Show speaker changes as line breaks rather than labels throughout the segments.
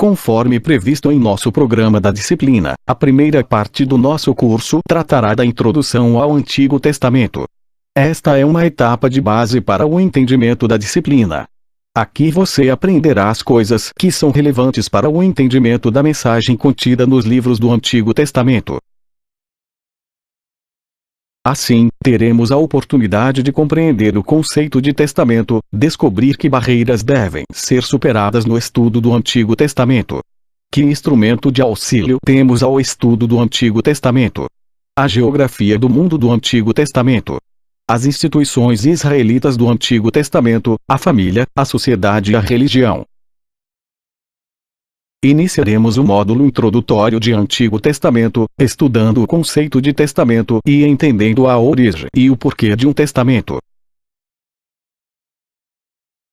Conforme previsto em nosso programa da disciplina, a primeira parte do nosso curso tratará da introdução ao Antigo Testamento. Esta é uma etapa de base para o entendimento da disciplina. Aqui você aprenderá as coisas que são relevantes para o entendimento da mensagem contida nos livros do Antigo Testamento. Assim, teremos a oportunidade de compreender o conceito de testamento, descobrir que barreiras devem ser superadas no estudo do Antigo Testamento. Que instrumento de auxílio temos ao estudo do Antigo Testamento? A geografia do mundo do Antigo Testamento. As instituições israelitas do Antigo Testamento, a família, a sociedade e a religião. Iniciaremos o módulo introdutório de Antigo Testamento, estudando o conceito de testamento e entendendo a origem e o porquê de um testamento.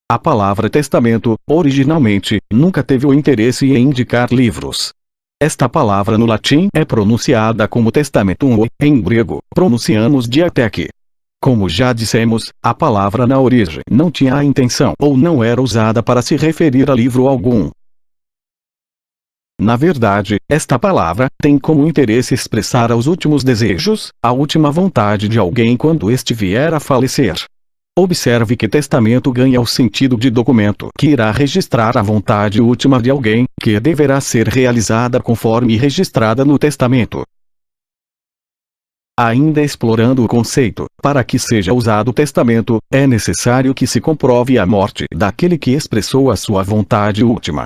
A palavra testamento, originalmente, nunca teve o interesse em indicar livros. Esta palavra no latim é pronunciada como testamentum ou, em grego, pronunciamos diateke. Como já dissemos, a palavra na origem não tinha a intenção ou não era usada para se referir a livro algum. Na verdade, esta palavra tem como interesse expressar os últimos desejos, a última vontade de alguém quando este vier a falecer. Observe que testamento ganha o sentido de documento que irá registrar a vontade última de alguém, que deverá ser realizada conforme registrada no testamento. Ainda explorando o conceito, para que seja usado o testamento, é necessário que se comprove a morte daquele que expressou a sua vontade última.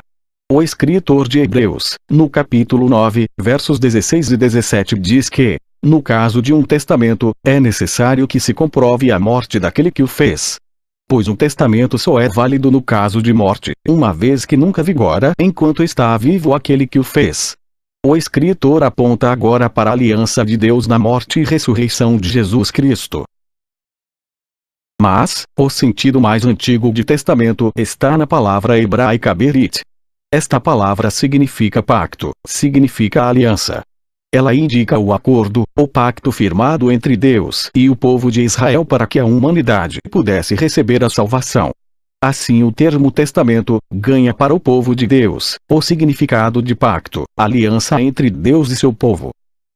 O escritor de Hebreus, no capítulo 9, versos 16 e 17 diz que, no caso de um testamento, é necessário que se comprove a morte daquele que o fez. Pois um testamento só é válido no caso de morte, uma vez que nunca vigora enquanto está vivo aquele que o fez. O escritor aponta agora para a aliança de Deus na morte e ressurreição de Jesus Cristo. Mas, o sentido mais antigo de testamento está na palavra hebraica berit. Esta palavra significa pacto, significa aliança. Ela indica o acordo, o pacto firmado entre Deus e o povo de Israel para que a humanidade pudesse receber a salvação. Assim o termo testamento ganha para o povo de Deus o significado de pacto, aliança entre Deus e seu povo.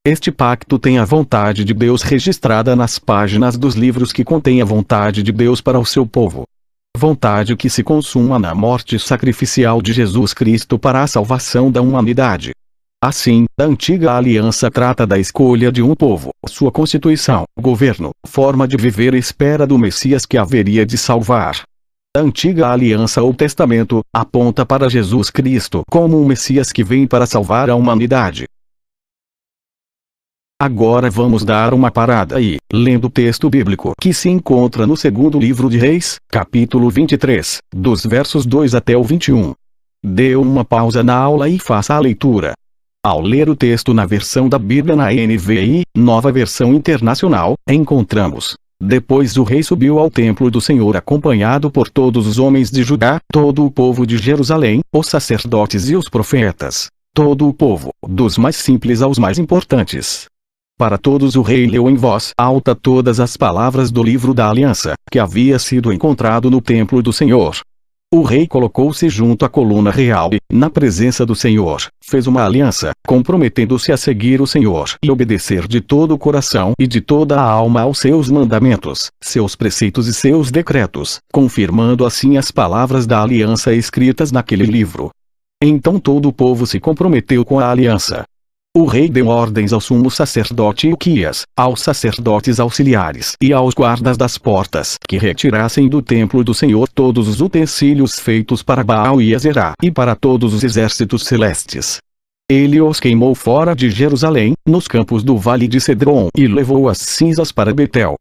Este pacto tem a vontade de Deus registrada nas páginas dos livros que contêm a vontade de Deus para o seu povo. Vontade que se consuma na morte sacrificial de Jesus Cristo para a salvação da humanidade. Assim, a antiga aliança trata da escolha de um povo, sua constituição, governo, forma de viver e espera do Messias que haveria de salvar. A antiga aliança ou testamento aponta para Jesus Cristo como um Messias que vem para salvar a humanidade. Agora vamos dar uma parada e, lendo o texto bíblico que se encontra no segundo livro de Reis, capítulo 23, dos versos 2 até o 21. Dê uma pausa na aula e faça a leitura. Ao ler o texto na versão da Bíblia na NVI, Nova Versão Internacional, encontramos: depois o rei subiu ao templo do Senhor acompanhado por todos os homens de Judá, todo o povo de Jerusalém, os sacerdotes e os profetas. Todo o povo, dos mais simples aos mais importantes. Para todos o rei leu em voz alta todas as palavras do livro da aliança, que havia sido encontrado no templo do Senhor. O rei colocou-se junto à coluna real e, na presença do Senhor, fez uma aliança, comprometendo-se a seguir o Senhor e obedecer de todo o coração e de toda a alma aos seus mandamentos, seus preceitos e seus decretos, confirmando assim as palavras da aliança escritas naquele livro. Então todo o povo se comprometeu com a aliança. O rei deu ordens ao sumo sacerdote Ilquias, aos sacerdotes auxiliares e aos guardas das portas que retirassem do templo do Senhor todos os utensílios feitos para Baal e Azerá e para todos os exércitos celestes. Ele os queimou fora de Jerusalém, nos campos do vale de Cedron, e levou as cinzas para Betel.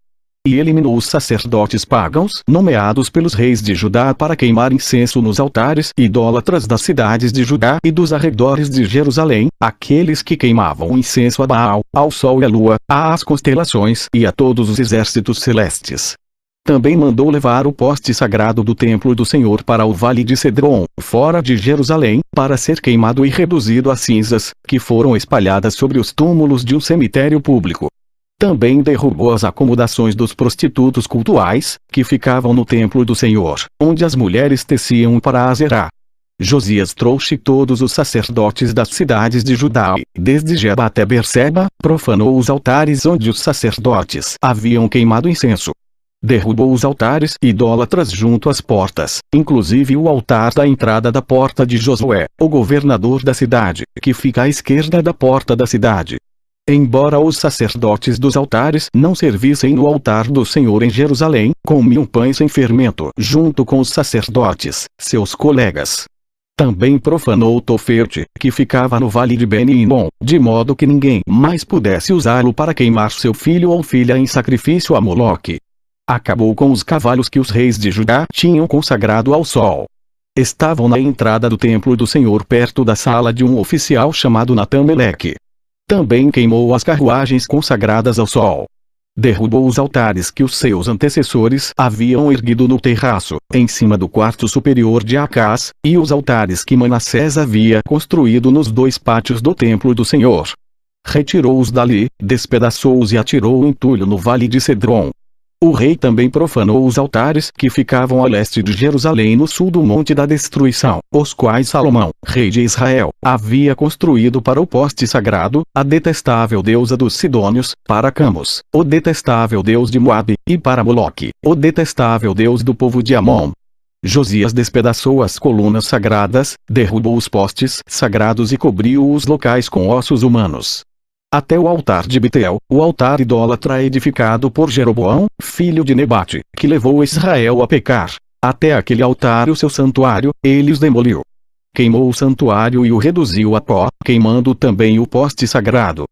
E eliminou os sacerdotes pagãos nomeados pelos reis de Judá para queimar incenso nos altares idólatras das cidades de Judá e dos arredores de Jerusalém, aqueles que queimavam incenso a Baal, ao sol e à lua, às constelações e a todos os exércitos celestes. Também mandou levar o poste sagrado do templo do Senhor para o vale de Cedron, fora de Jerusalém, para ser queimado e reduzido a cinzas, que foram espalhadas sobre os túmulos de um cemitério público. Também derrubou as acomodações dos prostitutos cultuais, que ficavam no templo do Senhor, onde as mulheres teciam para Azerá. Josias trouxe todos os sacerdotes das cidades de Judá, desde Geba até Berseba, profanou os altares onde os sacerdotes haviam queimado incenso. Derrubou os altares idólatras junto às portas, inclusive o altar da entrada da porta de Josué, o governador da cidade, que fica à esquerda da porta da cidade. Embora os sacerdotes dos altares não servissem no altar do Senhor em Jerusalém, comiam pães sem fermento junto com os sacerdotes, seus colegas. Também profanou o Tofete, que ficava no vale de Ben-Hinom, de modo que ninguém mais pudesse usá-lo para queimar seu filho ou filha em sacrifício a Moloque. Acabou com os cavalos que os reis de Judá tinham consagrado ao sol. Estavam na entrada do templo do Senhor perto da sala de um oficial chamado Natã-Meleque. Também queimou as carruagens consagradas ao sol. Derrubou os altares que os seus antecessores haviam erguido no terraço, em cima do quarto superior de Acás, e os altares que Manassés havia construído nos 2 pátios do templo do Senhor. Retirou-os dali, despedaçou-os e atirou o entulho no vale de Cedron. O rei também profanou os altares que ficavam a leste de Jerusalém no sul do Monte da Destruição, os quais Salomão, rei de Israel, havia construído para o poste sagrado, a detestável deusa dos Sidônios, para Camos, o detestável deus de Moabe, e para Moloque, o detestável deus do povo de Amon. Josias despedaçou as colunas sagradas, derrubou os postes sagrados e cobriu os locais com ossos humanos. Até o altar de Betel, o altar idólatra edificado por Jeroboão, filho de Nebate, que levou Israel a pecar. Até aquele altar e o seu santuário, ele os demoliu. Queimou o santuário e o reduziu a pó, queimando também o poste sagrado.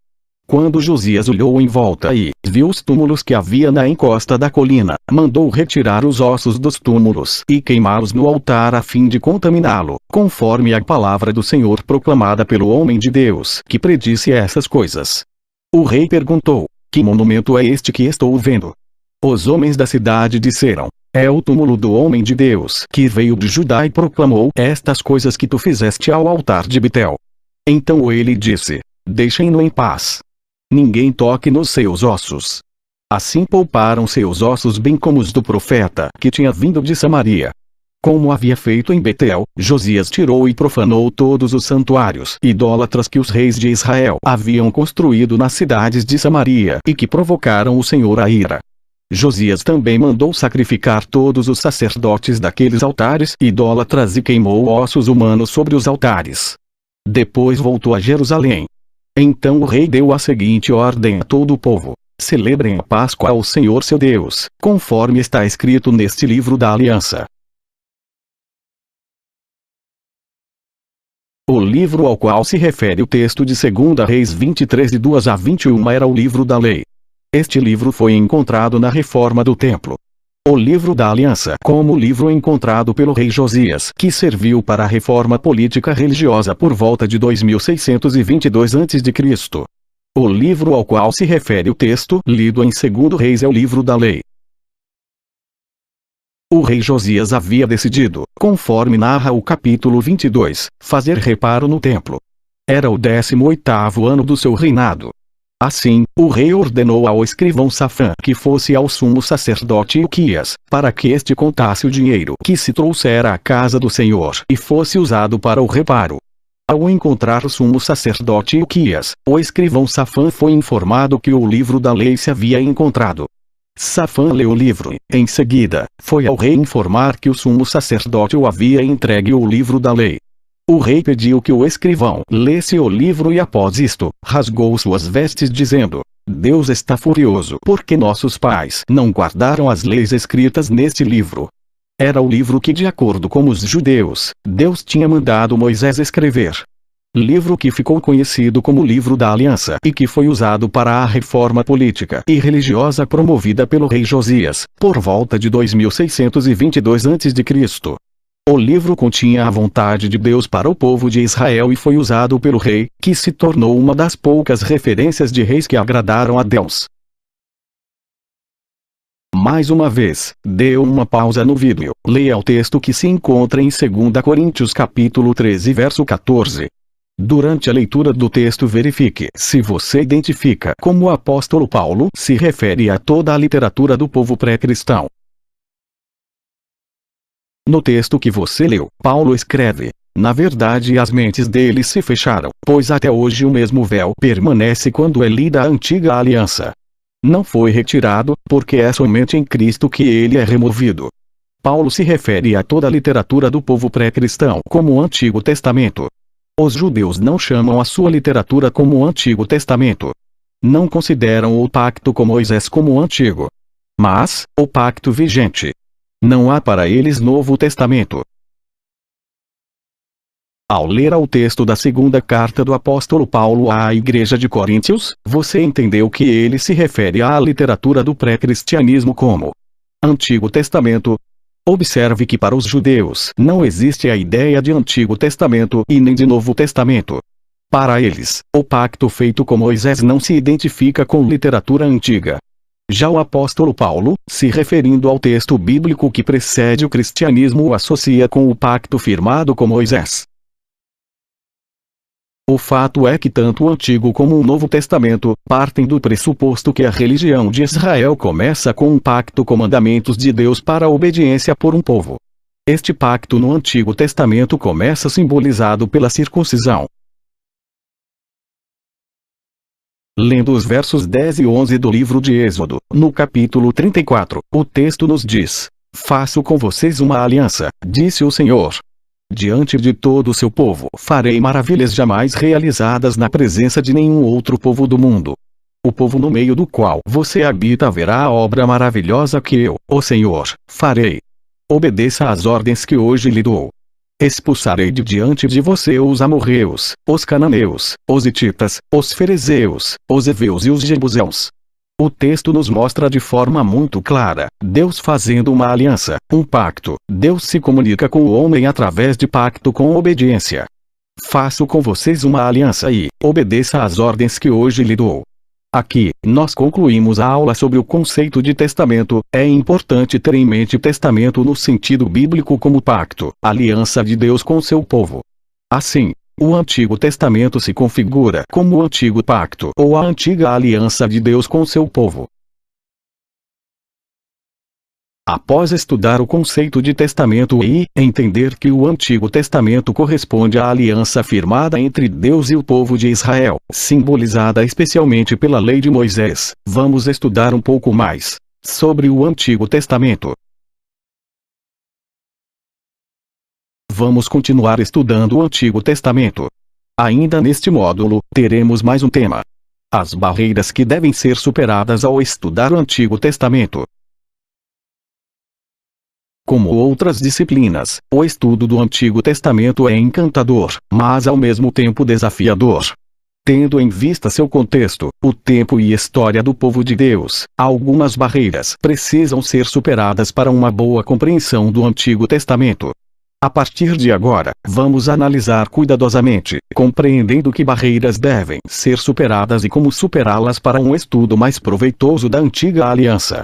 Quando Josias olhou em volta e viu os túmulos que havia na encosta da colina, mandou retirar os ossos dos túmulos e queimá-los no altar a fim de contaminá-lo, conforme a palavra do Senhor proclamada pelo homem de Deus que predisse essas coisas. O rei perguntou: que monumento é este que estou vendo? Os homens da cidade disseram: é o túmulo do homem de Deus que veio de Judá e proclamou estas coisas que tu fizeste ao altar de Betel. Então ele disse: deixem-no em paz. Ninguém toque nos seus ossos. Assim pouparam seus ossos bem como os do profeta que tinha vindo de Samaria. Como havia feito em Betel, Josias tirou e profanou todos os santuários idólatras que os reis de Israel haviam construído nas cidades de Samaria e que provocaram o Senhor a ira. Josias também mandou sacrificar todos os sacerdotes daqueles altares idólatras e queimou ossos humanos sobre os altares. Depois voltou a Jerusalém. Então o rei deu a seguinte ordem a todo o povo: celebrem a Páscoa ao Senhor seu Deus, conforme está escrito neste livro da aliança. O livro ao qual se refere o texto de 2 Reis 23 de 2 a 21 era o livro da lei. Este livro foi encontrado na reforma do templo. O livro da aliança como o livro encontrado pelo rei Josias, que serviu para a reforma política religiosa por volta de 2622 a.C. O livro ao qual se refere o texto lido em 2 Reis é o livro da lei. O rei Josias havia decidido, conforme narra o capítulo 22, fazer reparo no templo. Era o 18º ano do seu reinado. Assim, o rei ordenou ao escrivão Safã que fosse ao sumo sacerdote Ilquias, para que este contasse o dinheiro que se trouxera à casa do Senhor e fosse usado para o reparo. Ao encontrar o sumo sacerdote Ilquias, o escrivão Safã foi informado que o livro da lei se havia encontrado. Safã leu o livro e, em seguida, foi ao rei informar que o sumo sacerdote o havia entregue o livro da lei. O rei pediu que o escrivão lesse o livro e após isto, rasgou suas vestes dizendo: Deus está furioso porque nossos pais não guardaram as leis escritas neste livro. Era o livro que, de acordo com os judeus, Deus tinha mandado Moisés escrever. Livro que ficou conhecido como Livro da Aliança e que foi usado para a reforma política e religiosa promovida pelo rei Josias, por volta de 2622 a.C. O livro continha a vontade de Deus para o povo de Israel e foi usado pelo rei, que se tornou uma das poucas referências de reis que agradaram a Deus. Mais uma vez, dê uma pausa no vídeo, leia o texto que se encontra em 2 Coríntios capítulo 13 verso 14. Durante a leitura do texto verifique se você identifica como o apóstolo Paulo se refere a toda a literatura do povo pré-cristão. No texto que você leu, Paulo escreve: Na verdade, as mentes deles se fecharam, pois até hoje o mesmo véu permanece quando é lida a antiga aliança. Não foi retirado, porque é somente em Cristo que ele é removido. Paulo se refere a toda a literatura do povo pré-cristão como o Antigo Testamento. Os judeus não chamam a sua literatura como o Antigo Testamento. Não consideram o pacto com Moisés como o Antigo, mas o pacto vigente. Não há para eles Novo Testamento. Ao ler o texto da segunda carta do apóstolo Paulo à igreja de Coríntios, você entendeu que ele se refere à literatura do pré-cristianismo como Antigo Testamento. Observe que para os judeus não existe a ideia de Antigo Testamento e nem de Novo Testamento. Para eles, o pacto feito com Moisés não se identifica com literatura antiga. Já o apóstolo Paulo, se referindo ao texto bíblico que precede o cristianismo, o associa com o pacto firmado com Moisés. O fato é que tanto o Antigo como o Novo Testamento partem do pressuposto que a religião de Israel começa com um pacto com mandamentos de Deus para a obediência por um povo. Este pacto no Antigo Testamento começa simbolizado pela circuncisão. Lendo os versos 10 e 11 do livro de Êxodo, no capítulo 34, o texto nos diz: "Faço com vocês uma aliança, disse o Senhor. Diante de todo o seu povo farei maravilhas jamais realizadas na presença de nenhum outro povo do mundo. O povo no meio do qual você habita verá a obra maravilhosa que eu, o Senhor, farei. Obedeça às ordens que hoje lhe dou. Expulsarei de diante de você os amorreus, os cananeus, os hititas, os ferezeus, os heveus e os jebuseus." O texto nos mostra de forma muito clara, Deus fazendo uma aliança, um pacto. Deus se comunica com o homem através de pacto com obediência. Faço com vocês uma aliança e obedeça às ordens que hoje lhe dou. Aqui, nós concluímos a aula sobre o conceito de testamento. É importante ter em mente testamento no sentido bíblico como pacto, aliança de Deus com seu povo. Assim, o Antigo Testamento se configura como o Antigo Pacto ou a Antiga Aliança de Deus com seu povo. Após estudar o conceito de testamento e entender que o Antigo Testamento corresponde à aliança firmada entre Deus e o povo de Israel, simbolizada especialmente pela lei de Moisés, vamos estudar um pouco mais sobre o Antigo Testamento. Vamos continuar estudando o Antigo Testamento. Ainda neste módulo, teremos mais um tema: as barreiras que devem ser superadas ao estudar o Antigo Testamento. Como outras disciplinas, o estudo do Antigo Testamento é encantador, mas ao mesmo tempo desafiador. Tendo em vista seu contexto, o tempo e história do povo de Deus, algumas barreiras precisam ser superadas para uma boa compreensão do Antigo Testamento. A partir de agora, vamos analisar cuidadosamente, compreendendo que barreiras devem ser superadas e como superá-las para um estudo mais proveitoso da Antiga Aliança.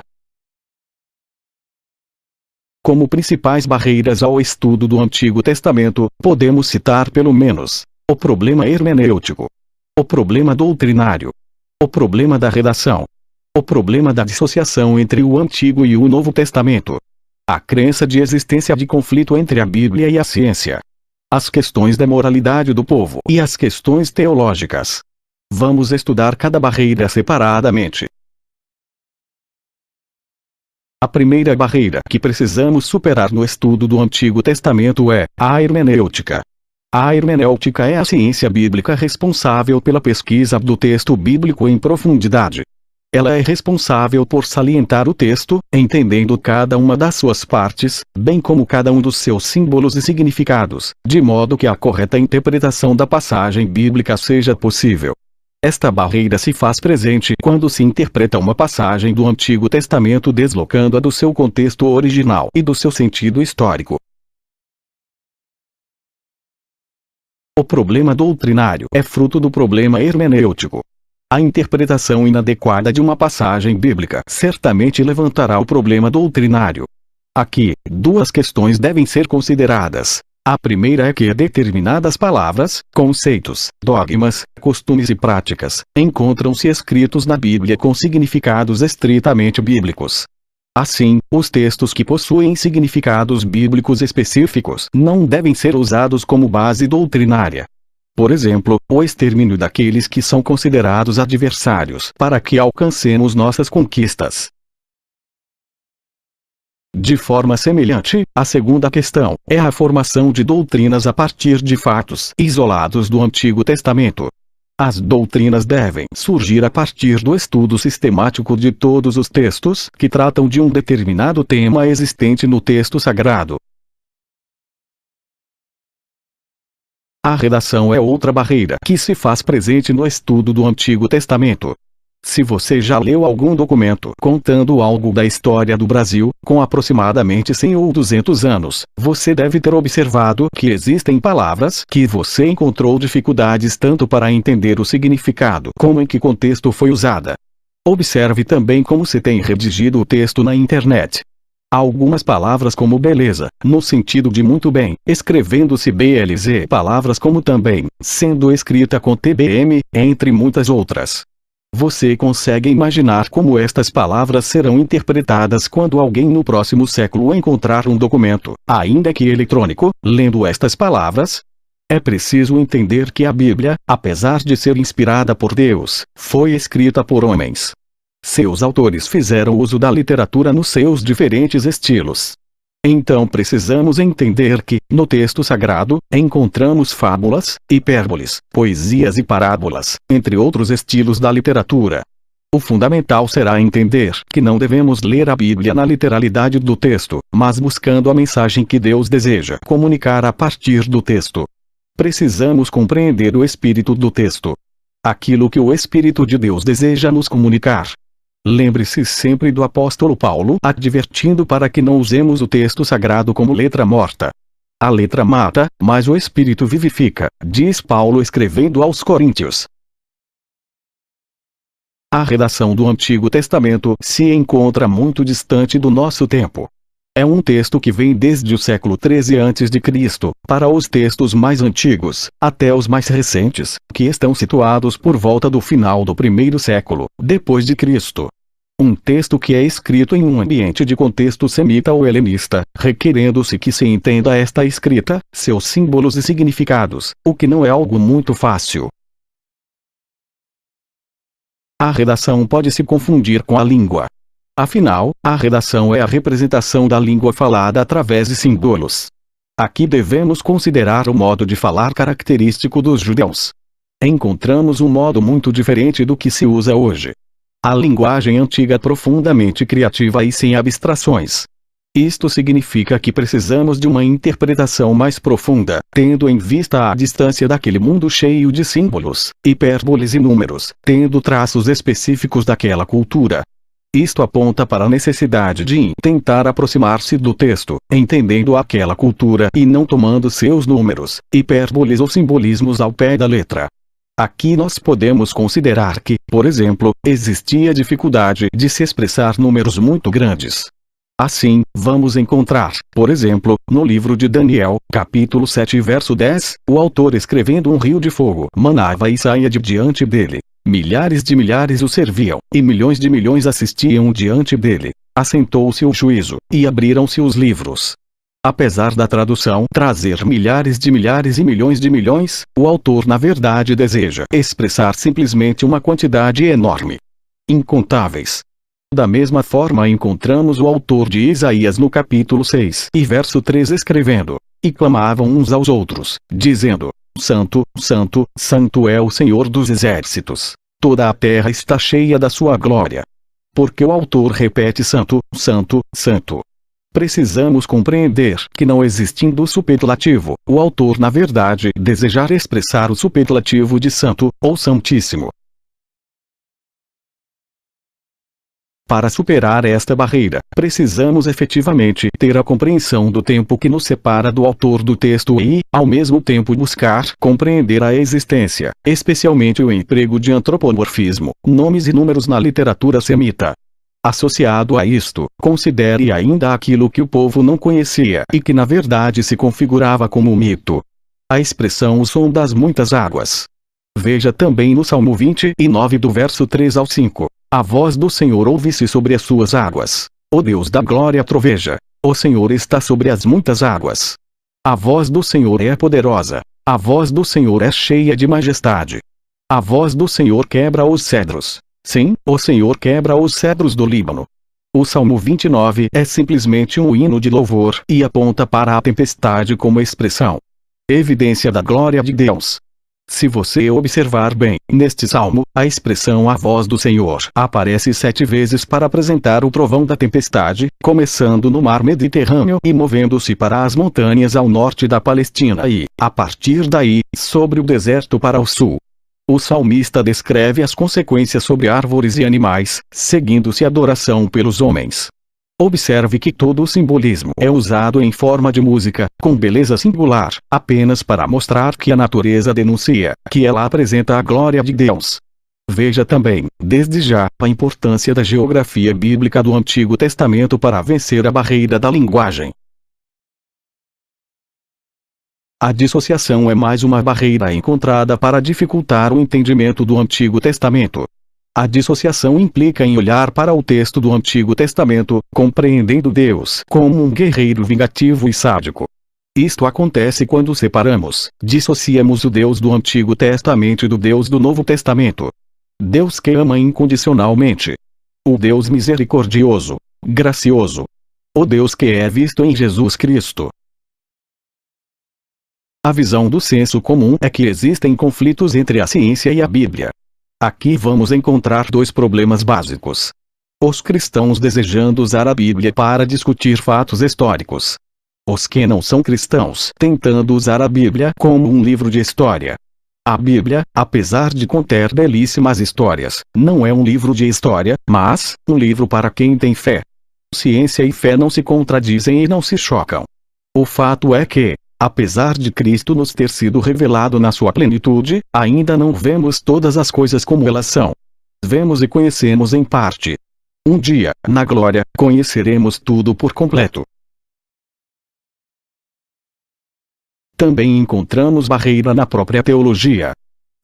Como principais barreiras ao estudo do Antigo Testamento, podemos citar pelo menos o problema hermenêutico, o problema doutrinário, o problema da redação, o problema da dissociação entre o Antigo e o Novo Testamento, a crença de existência de conflito entre a Bíblia e a ciência, as questões da moralidade do povo e as questões teológicas. Vamos estudar cada barreira separadamente. A primeira barreira que precisamos superar no estudo do Antigo Testamento é a hermenêutica. A hermenêutica é a ciência bíblica responsável pela pesquisa do texto bíblico em profundidade. Ela é responsável por salientar o texto, entendendo cada uma das suas partes, bem como cada um dos seus símbolos e significados, de modo que a correta interpretação da passagem bíblica seja possível. Esta barreira se faz presente quando se interpreta uma passagem do Antigo Testamento deslocando-a do seu contexto original e do seu sentido histórico. O problema doutrinário é fruto do problema hermenêutico. A interpretação inadequada de uma passagem bíblica certamente levantará o problema doutrinário. Aqui, duas questões devem ser consideradas. A primeira é que determinadas palavras, conceitos, dogmas, costumes e práticas encontram-se escritos na Bíblia com significados estritamente bíblicos. Assim, os textos que possuem significados bíblicos específicos não devem ser usados como base doutrinária. Por exemplo, o extermínio daqueles que são considerados adversários para que alcancemos nossas conquistas. De forma semelhante, a segunda questão é a formação de doutrinas a partir de fatos isolados do Antigo Testamento. As doutrinas devem surgir a partir do estudo sistemático de todos os textos que tratam de um determinado tema existente no texto sagrado. A redação é outra barreira que se faz presente no estudo do Antigo Testamento. Se você já leu algum documento contando algo da história do Brasil, com aproximadamente 100 ou 200 anos, você deve ter observado que existem palavras que você encontrou dificuldades tanto para entender o significado como em que contexto foi usada. Observe também como se tem redigido o texto na internet. Algumas palavras como beleza, no sentido de muito bem, escrevendo-se BLZ, palavras como também, sendo escrita com TBM, entre muitas outras. Você consegue imaginar como estas palavras serão interpretadas quando alguém no próximo século encontrar um documento, ainda que eletrônico, lendo estas palavras? É preciso entender que a Bíblia, apesar de ser inspirada por Deus, foi escrita por homens. Seus autores fizeram uso da literatura nos seus diferentes estilos. Então precisamos entender que, no texto sagrado, encontramos fábulas, hipérboles, poesias e parábolas, entre outros estilos da literatura. O fundamental será entender que não devemos ler a Bíblia na literalidade do texto, mas buscando a mensagem que Deus deseja comunicar a partir do texto. Precisamos compreender o espírito do texto. Aquilo que o Espírito de Deus deseja nos comunicar. Lembre-se sempre do apóstolo Paulo advertindo para que não usemos o texto sagrado como letra morta. A letra mata, mas o Espírito vivifica, diz Paulo escrevendo aos Coríntios. A redação do Antigo Testamento se encontra muito distante do nosso tempo. É um texto que vem desde o século 13 a.C., para os textos mais antigos, até os mais recentes, que estão situados por volta do final do primeiro século, depois de Cristo. Um texto que é escrito em um ambiente de contexto semita ou helenista, requerendo-se que se entenda esta escrita, seus símbolos e significados, o que não é algo muito fácil. A redação pode se confundir com a língua. Afinal, a redação é a representação da língua falada através de símbolos. Aqui devemos considerar o modo de falar característico dos judeus. Encontramos um modo muito diferente do que se usa hoje. A linguagem antiga é profundamente criativa e sem abstrações. Isto significa que precisamos de uma interpretação mais profunda, tendo em vista a distância daquele mundo cheio de símbolos, hipérboles e números, tendo traços específicos daquela cultura. Isto aponta para a necessidade de tentar aproximar-se do texto, entendendo aquela cultura e não tomando seus números, hipérboles ou simbolismos ao pé da letra. Aqui nós podemos considerar que, por exemplo, existia dificuldade de se expressar números muito grandes. Assim, vamos encontrar, por exemplo, no livro de Daniel, capítulo 7 verso 10, o autor escrevendo um rio de fogo manava e saía de diante dele. Milhares de milhares o serviam, e milhões de milhões assistiam diante dele. Assentou-se o juízo, e abriram-se os livros. Apesar da tradução trazer milhares de milhares e milhões de milhões, o autor na verdade deseja expressar simplesmente uma quantidade enorme. Incontáveis. Da mesma forma encontramos o autor de Isaías no capítulo 6 e verso 3 escrevendo: E clamavam uns aos outros, dizendo: Santo, Santo, Santo é o Senhor dos exércitos. Toda a terra está cheia da sua glória. Porque o autor repete Santo, Santo, Santo. Precisamos compreender que não existindo o superlativo, o autor na verdade desejar expressar o superlativo de Santo, ou Santíssimo. Para superar esta barreira, precisamos efetivamente ter a compreensão do tempo que nos separa do autor do texto e, ao mesmo tempo, buscar compreender a existência, especialmente o emprego de antropomorfismo, nomes e números na literatura semita. Associado a isto, considere ainda aquilo que o povo não conhecia e que na verdade se configurava como um mito. A expressão o som das muitas águas. Veja também no Salmo 29 do verso 3 ao 5. A voz do Senhor ouve-se sobre as suas águas. O Deus da glória troveja. O Senhor está sobre as muitas águas. A voz do Senhor é poderosa. A voz do Senhor é cheia de majestade. A voz do Senhor quebra os cedros. Sim, o Senhor quebra os cedros do Líbano. O Salmo 29 é simplesmente um hino de louvor e aponta para a tempestade como expressão. Evidência da glória de Deus. Se você observar bem, neste salmo, a expressão "a voz do Senhor" aparece 7 vezes para apresentar o trovão da tempestade, começando no mar Mediterrâneo e movendo-se para as montanhas ao norte da Palestina e, a partir daí, sobre o deserto para o sul. O salmista descreve as consequências sobre árvores e animais, seguindo-se adoração pelos homens. Observe que todo o simbolismo é usado em forma de música, com beleza singular, apenas para mostrar que a natureza denuncia, que ela apresenta a glória de Deus. Veja também, desde já, a importância da geografia bíblica do Antigo Testamento para vencer a barreira da linguagem. A dissociação é mais uma barreira encontrada para dificultar o entendimento do Antigo Testamento. A dissociação implica em olhar para o texto do Antigo Testamento, compreendendo Deus como um guerreiro vingativo e sádico. Isto acontece quando dissociamos o Deus do Antigo Testamento do Deus do Novo Testamento. Deus que ama incondicionalmente. O Deus misericordioso, gracioso. O Deus que é visto em Jesus Cristo. A visão do senso comum é que existem conflitos entre a ciência e a Bíblia. Aqui vamos encontrar 2 problemas básicos. Os cristãos desejando usar a Bíblia para discutir fatos históricos. Os que não são cristãos tentando usar a Bíblia como um livro de história. A Bíblia, apesar de conter belíssimas histórias, não é um livro de história, mas um livro para quem tem fé. Ciência e fé não se contradizem e não se chocam. O fato é que, apesar de Cristo nos ter sido revelado na sua plenitude, ainda não vemos todas as coisas como elas são. Vemos e conhecemos em parte. Um dia, na glória, conheceremos tudo por completo. Também encontramos barreira na própria teologia.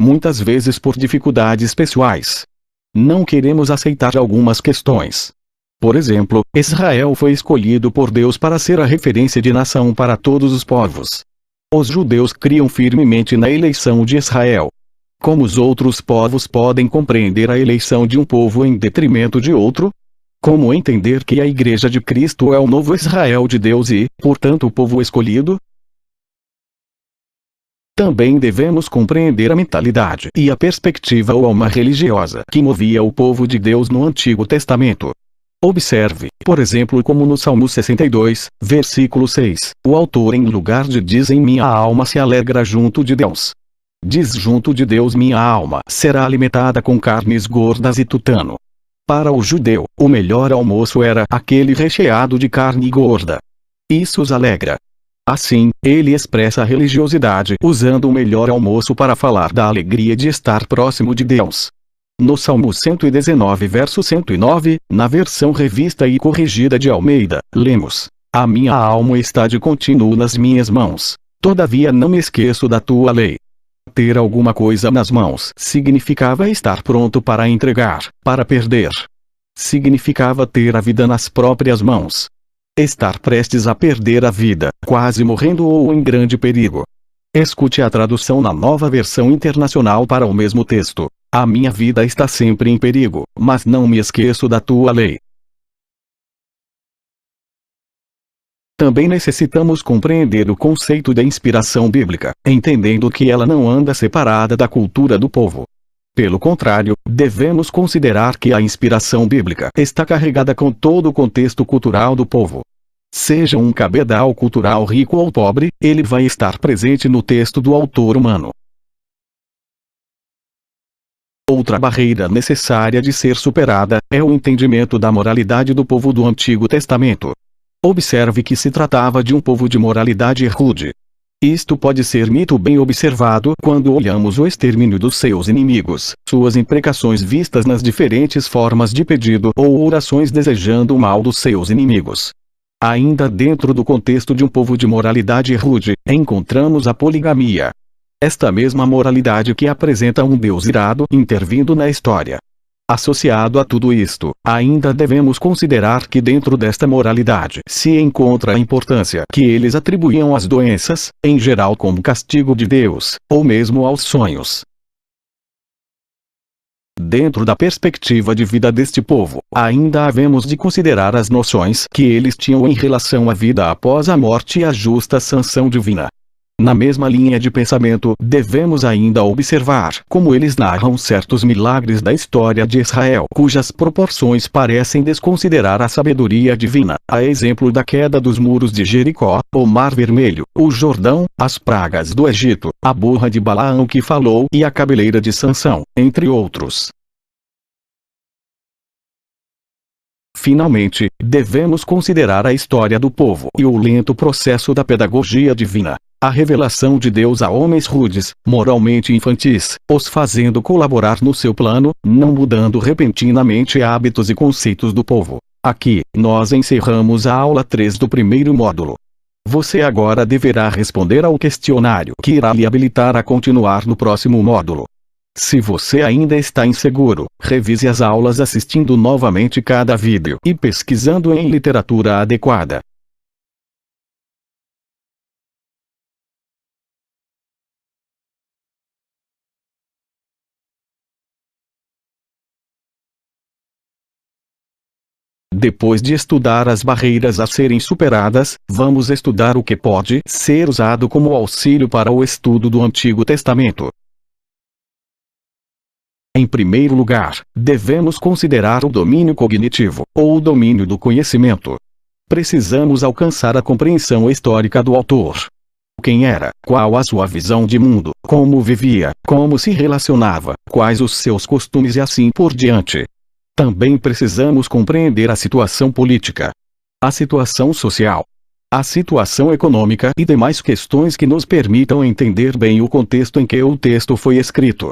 Muitas vezes por dificuldades pessoais. Não queremos aceitar algumas questões. Por exemplo, Israel foi escolhido por Deus para ser a referência de nação para todos os povos. Os judeus criam firmemente na eleição de Israel. Como os outros povos podem compreender a eleição de um povo em detrimento de outro? Como entender que a Igreja de Cristo é o novo Israel de Deus e, portanto, o povo escolhido? Também devemos compreender a mentalidade e a perspectiva ou alma religiosa que movia o povo de Deus no Antigo Testamento. Observe, por exemplo, como no Salmo 62, versículo 6, o autor em lugar de diz em minha alma se alegra junto de Deus. Diz junto de Deus minha alma será alimentada com carnes gordas e tutano. Para o judeu, o melhor almoço era aquele recheado de carne gorda. Isso os alegra. Assim, ele expressa a religiosidade usando o melhor almoço para falar da alegria de estar próximo de Deus. No Salmo 119 verso 109, na versão revista e corrigida de Almeida, lemos: a minha alma está de contínuo nas minhas mãos, todavia não me esqueço da tua lei. Ter alguma coisa nas mãos significava estar pronto para entregar, para perder. Significava ter a vida nas próprias mãos. Estar prestes a perder a vida, quase morrendo ou em grande perigo. Escute a tradução na Nova Versão Internacional para o mesmo texto. A minha vida está sempre em perigo, mas não me esqueço da tua lei. Também necessitamos compreender o conceito da inspiração bíblica, entendendo que ela não anda separada da cultura do povo. Pelo contrário, devemos considerar que a inspiração bíblica está carregada com todo o contexto cultural do povo. Seja um cabedal cultural rico ou pobre, ele vai estar presente no texto do autor humano. Outra barreira necessária de ser superada é o entendimento da moralidade do povo do Antigo Testamento. Observe que se tratava de um povo de moralidade rude. Isto pode ser muito bem observado quando olhamos o extermínio dos seus inimigos, suas imprecações vistas nas diferentes formas de pedido ou orações desejando o mal dos seus inimigos. Ainda dentro do contexto de um povo de moralidade rude, encontramos a poligamia. Esta mesma moralidade que apresenta um Deus irado intervindo na história. Associado a tudo isto, ainda devemos considerar que dentro desta moralidade se encontra a importância que eles atribuíam às doenças, em geral como castigo de Deus, ou mesmo aos sonhos. Dentro da perspectiva de vida deste povo, ainda havemos de considerar as noções que eles tinham em relação à vida após a morte e a justa sanção divina. Na mesma linha de pensamento, devemos ainda observar como eles narram certos milagres da história de Israel, cujas proporções parecem desconsiderar a sabedoria divina, a exemplo da queda dos muros de Jericó, o Mar Vermelho, o Jordão, as pragas do Egito, a burra de Balaão que falou e a cabeleira de Sansão, entre outros. Finalmente, devemos considerar a história do povo e o lento processo da pedagogia divina. A revelação de Deus a homens rudes, moralmente infantis, os fazendo colaborar no seu plano, não mudando repentinamente hábitos e conceitos do povo. Aqui, nós encerramos a aula 3 do primeiro módulo. Você agora deverá responder ao questionário que irá lhe habilitar a continuar no próximo módulo. Se você ainda está inseguro, revise as aulas assistindo novamente cada vídeo e pesquisando em literatura adequada. Depois de estudar as barreiras a serem superadas, vamos estudar o que pode ser usado como auxílio para o estudo do Antigo Testamento. Em primeiro lugar, devemos considerar o domínio cognitivo, ou o domínio do conhecimento. Precisamos alcançar a compreensão histórica do autor. Quem era, qual a sua visão de mundo, como vivia, como se relacionava, quais os seus costumes e assim por diante. Também precisamos compreender a situação política, a situação social, a situação econômica e demais questões que nos permitam entender bem o contexto em que o texto foi escrito.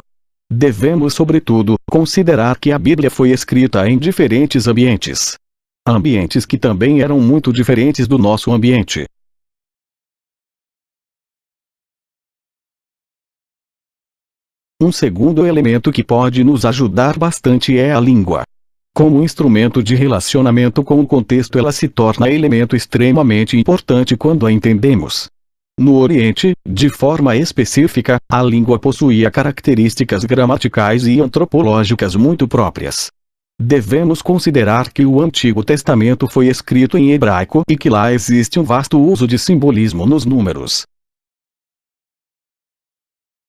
Devemos, sobretudo, considerar que a Bíblia foi escrita em diferentes ambientes. Ambientes que também eram muito diferentes do nosso ambiente. Um segundo elemento que pode nos ajudar bastante é a língua. Como instrumento de relacionamento com o contexto, ela se torna elemento extremamente importante quando a entendemos. No Oriente, de forma específica, a língua possuía características gramaticais e antropológicas muito próprias. Devemos considerar que o Antigo Testamento foi escrito em hebraico e que lá existe um vasto uso de simbolismo nos números.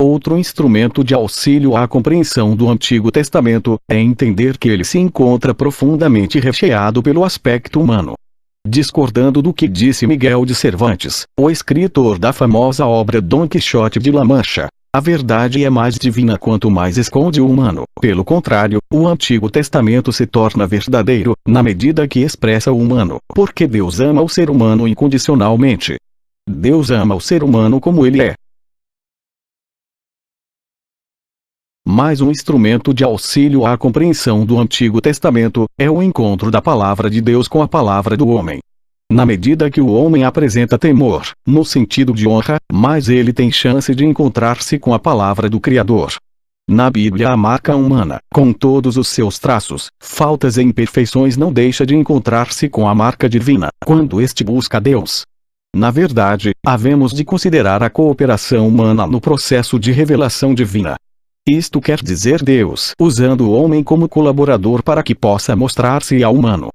Outro instrumento de auxílio à compreensão do Antigo Testamento é entender que ele se encontra profundamente recheado pelo aspecto humano. Discordando do que disse Miguel de Cervantes, o escritor da famosa obra Dom Quixote de La Mancha, a verdade é mais divina quanto mais esconde o humano. Pelo contrário, o Antigo Testamento se torna verdadeiro, na medida que expressa o humano, porque Deus ama o ser humano incondicionalmente. Deus ama o ser humano como ele é. Mais um instrumento de auxílio à compreensão do Antigo Testamento é o encontro da palavra de Deus com a palavra do homem. Na medida que o homem apresenta temor, no sentido de honra, mais ele tem chance de encontrar-se com a palavra do Criador. Na Bíblia, a marca humana, com todos os seus traços, faltas e imperfeições, não deixa de encontrar-se com a marca divina, quando este busca Deus. Na verdade, havemos de considerar a cooperação humana no processo de revelação divina. Isto quer dizer Deus usando o homem como colaborador para que possa mostrar-se ao humano.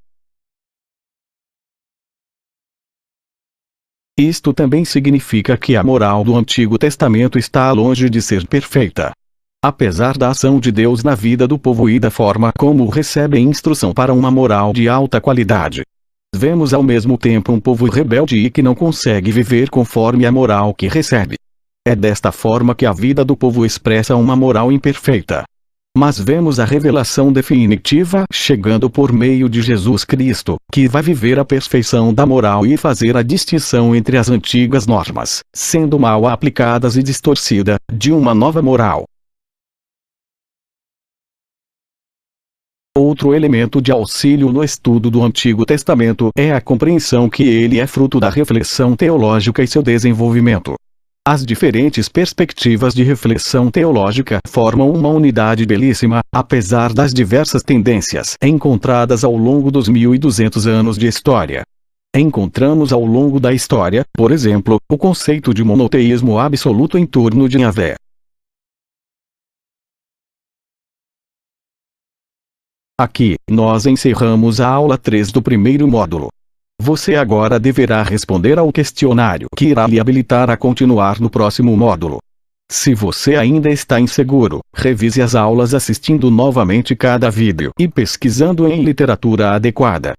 Isto também significa que a moral do Antigo Testamento está longe de ser perfeita. Apesar da ação de Deus na vida do povo e da forma como recebem instrução para uma moral de alta qualidade, vemos ao mesmo tempo um povo rebelde e que não consegue viver conforme a moral que recebe. É desta forma que a vida do povo expressa uma moral imperfeita. Mas vemos a revelação definitiva chegando por meio de Jesus Cristo, que vai viver a perfeição da moral e fazer a distinção entre as antigas normas, sendo mal aplicadas e distorcida, de uma nova moral. Outro elemento de auxílio no estudo do Antigo Testamento é a compreensão que ele é fruto da reflexão teológica e seu desenvolvimento. As diferentes perspectivas de reflexão teológica formam uma unidade belíssima, apesar das diversas tendências encontradas ao longo dos 1200 anos de história. Encontramos ao longo da história, por exemplo, o conceito de monoteísmo absoluto em torno de Yahvé. Aqui, nós encerramos a aula 3 do primeiro módulo. Você agora deverá responder ao questionário que irá lhe habilitar a continuar no próximo módulo. Se você ainda está inseguro, revise as aulas assistindo novamente cada vídeo e pesquisando em literatura adequada.